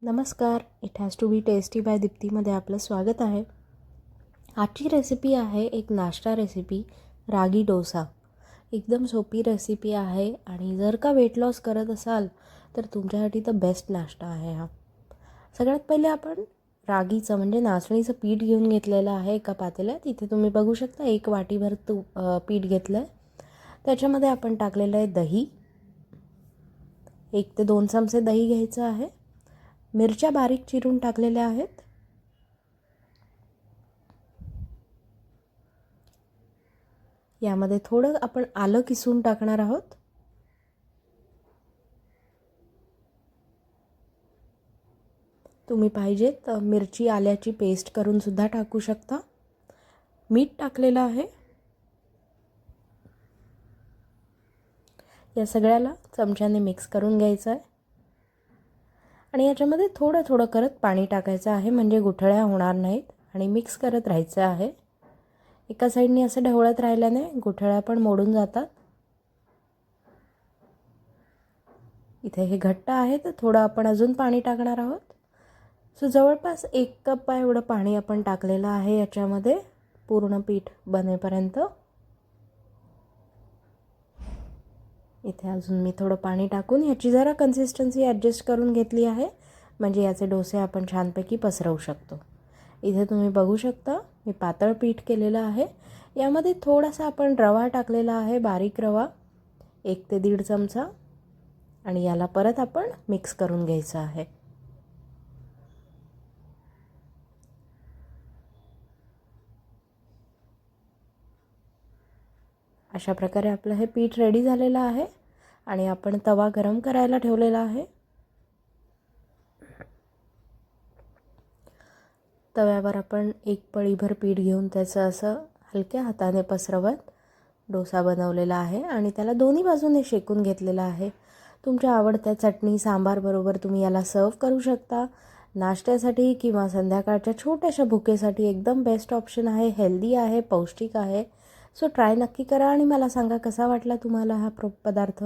नमस्कार. It has to be tasty by दीप्तीमध्ये आपलं स्वागत आहे. आजची रेसिपी आहे एक नाश्ता रेसिपी, रागी डोसा. एकदम सोपी रेसिपी आहे आणि जर का वेट लॉस करत असाल तर तुमच्यासाठी तर बेस्ट नाश्ता आहे हा. सगळ्यात पहिले आपण रागीचं म्हणजे नाचणीचं पीठ घेऊन घेतलेलं आहे एका पातेल्यात. इथे तुम्ही बघू शकता 1 वाटीभर पीठ घेतलं आहे. त्याच्यामध्ये आपण टाकलेलं आहे दही. 1 ते 2 चमचे दही घ्यायचं आहे. मिरच्या बारीक चिरून टाकलेल्या आहेत. यामध्ये थोडं आपण आलं किसून टाकणार आहोत. तुम्ही पाहिजे तर मिरची आल्याची पेस्ट करून सुद्धा टाकू शकता. मीठ टाकलेलं आहे. या सगळ्याला चमच्याने मिक्स करून घ्यायचं आहे आणि याच्यामध्ये थोडं थोडं करत पाणी टाकायचं आहे म्हणजे गुठळ्या होणार नाहीत आणि मिक्स करत राहायचं आहे. एका साईडने असं ढवळत राहिल्याने गुठळ्या पण मोडून जातात. इथे हे घट्ट आहे तर थोडं आपण अजून पाणी टाकणार आहोत. सो जवळपास 1 कप एवढं पाणी आपण टाकलेलं आहे याच्यामध्ये पूर्ण पीठ बनेपर्यंत. इथे अजून मी थोडं पाणी टाकून याची जरा कन्सिस्टन्सी ॲडजस्ट करून घेतली आहे म्हणजे याचे डोसे आपण छानपैकी पसरवू शकतो. इथे तुम्ही बघू शकता मी पातळ पीठ केलेलं आहे. यामध्ये थोडासा आपण रवा टाकलेला आहे, बारीक रवा 1 ते 1.5 चमचा आणि याला परत आपण मिक्स करून घ्यायचं आहे. अशा प्रकारे आपलं हे पीठ रेडी झालेलं आहे आणि आपण तवा गरम करायला ठेवलेला आहे. तव्यावर आपण 1 पळीभर पीठ घेऊन त्याचं असं हलक्या हाताने पसरवत डोसा बनवलेला आहे आणि त्याला दोन्ही बाजूने शेकून घेतलेला आहे. तुमच्या आवडत्या चटणी सांबार बरोबर तुम्ही याला सर्व करू शकता. नाश्त्यासाठी किंवा संध्याकाळच्या छोट्याशा भुकेसाठी एकदम बेस्ट ऑप्शन आहे. हेल्दी आहे, पौष्टिक आहे. सो ट्राय नक्की करा आणि मला सांगा कसा वाटला तुम्हाला हा पदार्थ.